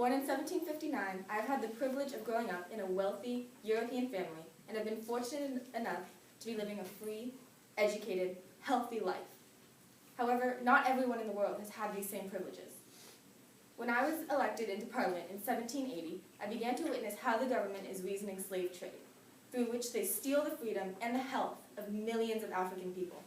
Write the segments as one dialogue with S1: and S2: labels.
S1: Born in 1759, I have had the privilege of growing up in a wealthy European family and have been fortunate enough to be living a free, educated, healthy life. However, not everyone in the world has had these same privileges. When I was elected into Parliament in 1780, I began to witness how the government is reasoning slave trade, through which they steal the freedom and the health of millions of African people.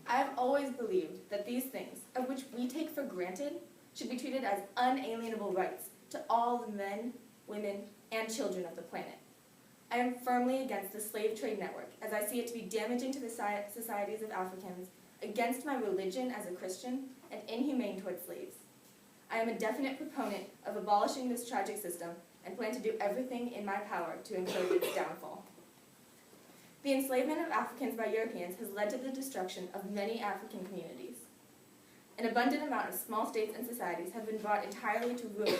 S1: I have always believed that these things, of which we take for granted, should be treated as unalienable rights to all the men, women, and children of the planet. I am firmly against the slave trade network, as I see it to be damaging to the societies of Africans, against my religion as a Christian, and inhumane towards slaves. I am a definite proponent of abolishing this tragic system and plan to do everything in my power to encourage its downfall. The enslavement of Africans by Europeans has led to the destruction of many African communities. An abundant amount of small states and societies have been brought entirely to ruin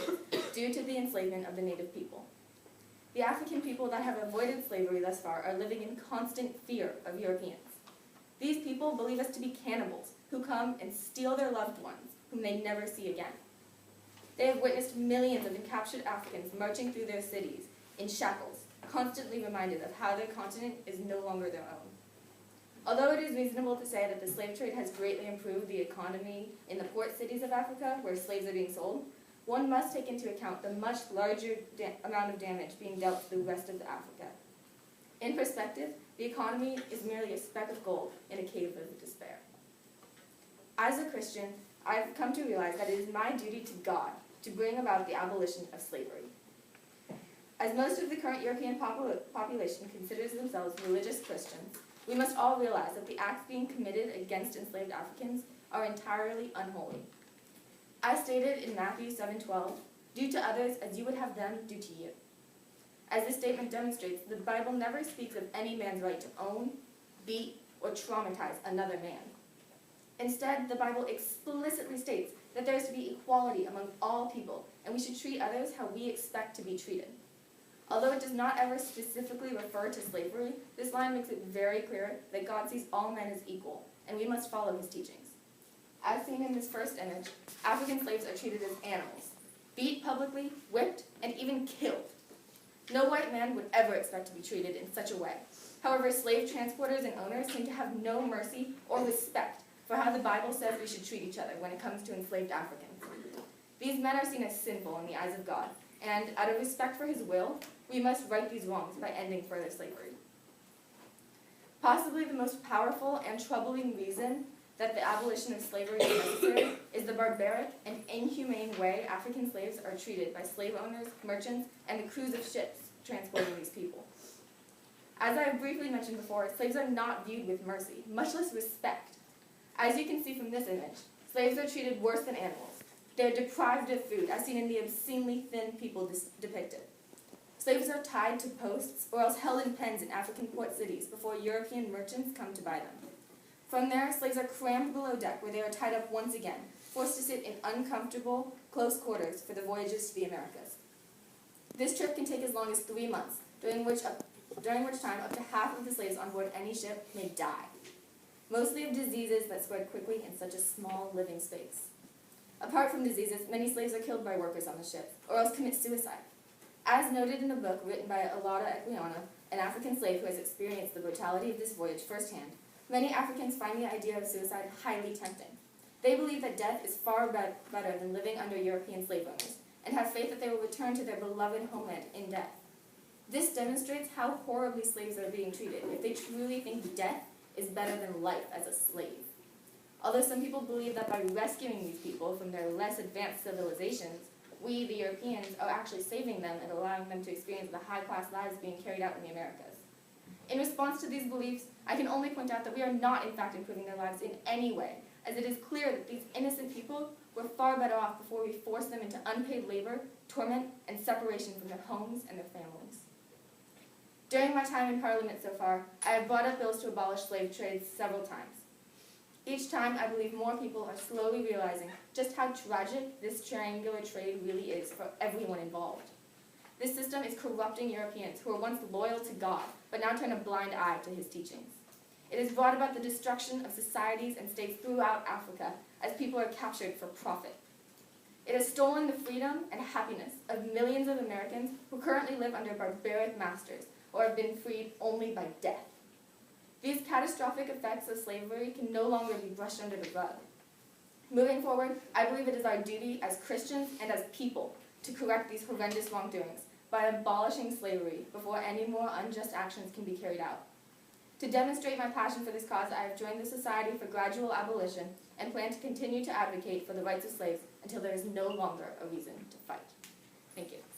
S1: due to the enslavement of the native people. The African people that have avoided slavery thus far are living in constant fear of Europeans. These people believe us to be cannibals who come and steal their loved ones, whom they never see again. They have witnessed millions of encaptured Africans marching through their cities in shackles, constantly reminded of how their continent is no longer their own. Although it is reasonable to say that the slave trade has greatly improved the economy in the port cities of Africa, where slaves are being sold, one must take into account the much larger amount of damage being dealt to the rest of Africa. In perspective, the economy is merely a speck of gold in a cave of despair. As a Christian, I've come to realize that it is my duty to God to bring about the abolition of slavery. As most of the current European population considers themselves religious Christians, we must all realize that the acts being committed against enslaved Africans are entirely unholy. As stated in Matthew 7:12, "Do to others as you would have them do to you." As this statement demonstrates, the Bible never speaks of any man's right to own, beat, or traumatize another man. Instead, the Bible explicitly states that there is to be equality among all people, and we should treat others how we expect to be treated. Although it does not ever specifically refer to slavery, this line makes it very clear that God sees all men as equal, and we must follow his teachings. As seen in this first image, African slaves are treated as animals, beat publicly, whipped, and even killed. No white man would ever expect to be treated in such a way. However, slave transporters and owners seem to have no mercy or respect for how the Bible says we should treat each other when it comes to enslaved Africans. These men are seen as sinful in the eyes of God, and out of respect for his will, we must right these wrongs by ending further slavery. Possibly the most powerful and troubling reason that the abolition of slavery is necessary is the barbaric and inhumane way African slaves are treated by slave owners, merchants, and the crews of ships transporting these people. As I have briefly mentioned before, slaves are not viewed with mercy, much less respect. As you can see from this image, slaves are treated worse than animals. They are deprived of food, as seen in the obscenely thin people depicted. Slaves are tied to posts or else held in pens in African port cities before European merchants come to buy them. From there, slaves are crammed below deck where they are tied up once again, forced to sit in uncomfortable, close quarters for the voyages to the Americas. This trip can take as long as 3 months, during which time up to half of the slaves on board any ship may die, mostly of diseases that spread quickly in such a small living space. Apart from diseases, many slaves are killed by workers on the ship, or else commit suicide. As noted in a book written by Alada Ekweana, an African slave who has experienced the brutality of this voyage firsthand, many Africans find the idea of suicide highly tempting. They believe that death is far better than living under European slave owners, and have faith that they will return to their beloved homeland in death. This demonstrates how horribly slaves are being treated if they truly think death is better than life as a slave. Although some people believe that by rescuing these people from their less advanced civilizations, we, the Europeans, are actually saving them and allowing them to experience the high-class lives being carried out in the Americas. In response to these beliefs, I can only point out that we are not in fact improving their lives in any way, as it is clear that these innocent people were far better off before we forced them into unpaid labor, torment, and separation from their homes and their families. During my time in Parliament so far, I have brought up bills to abolish slave trade several times. Each time, I believe more people are slowly realizing just how tragic this triangular trade really is for everyone involved. This system is corrupting Europeans who were once loyal to God, but now turn a blind eye to his teachings. It has brought about the destruction of societies and states throughout Africa as people are captured for profit. It has stolen the freedom and happiness of millions of Americans who currently live under barbaric masters or have been freed only by death. These catastrophic effects of slavery can no longer be brushed under the rug. Moving forward, I believe it is our duty as Christians and as people to correct these horrendous wrongdoings by abolishing slavery before any more unjust actions can be carried out. To demonstrate my passion for this cause, I have joined the Society for Gradual Abolition and plan to continue to advocate for the rights of slaves until there is no longer a reason to fight. Thank you.